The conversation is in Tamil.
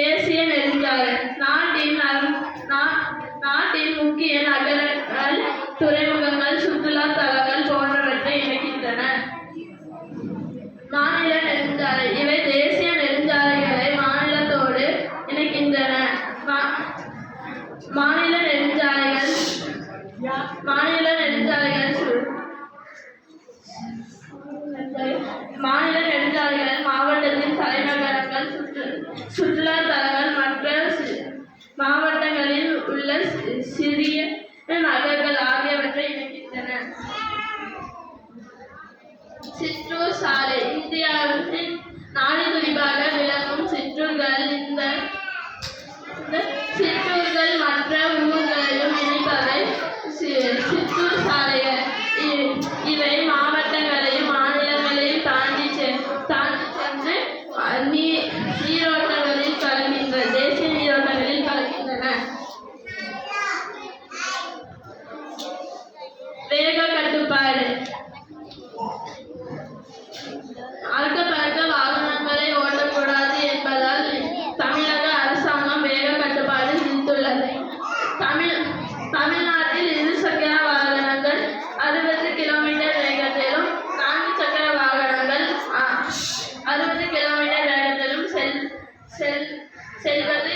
தேசிய நெடுஞ்சாலை நாட்டின் முக்கிய நகரங்கள், துறைமுகங்கள், சுற்றுலா தலங்கள் போன்றவற்றை இணைக்கின்றன. மாநில நெடுஞ்சாலை இவை தேசிய நெடுஞ்சாலைகளை மாநிலத்தோடு இணைக்கின்றன. மாநில நெடுஞ்சாலைகள் மாவட்டத்தின் தலைநகரங்கள், சுற்றுலா தலங்கள் மற்றும் மாவட்டங்களில் உள்ள சிறிய நகரங்கள் ஆகியவற்றை இணைக்கின்றன. சிற்றூர் சாலை இந்தியாவின் நாடுகுறிப்பாக விளங்கும் சிற்றூர்கள். இந்த சிற்றூர்கள் மற்ற ஊர்களையும் இணைப்பவை சிற்றூர் சாலைகள். இவை மாவட்டங்களையும் மாநிலங்களையும் தாண்டி சென்று நீரோட்டங்களில் கலக்கின்றன, தேசிய நீரோட்டங்களில் கலக்கின்றன. வேக கட்டுப்பாடு அழுக்க வாகனங்களை ஓட்டக்கூடாது என்பதால் தமிழக அரசாங்கம் வேக கட்டுப்பாடு விதித்துள்ளது. தமிழ்நாட்டில் இருசக்கர வாகனங்கள் 60 கிலோமீட்டர் வேகத்திலும், 4 சக்கர வாகனங்கள் 60 கிலோமீட்டர் வேகத்திலும் செல்வது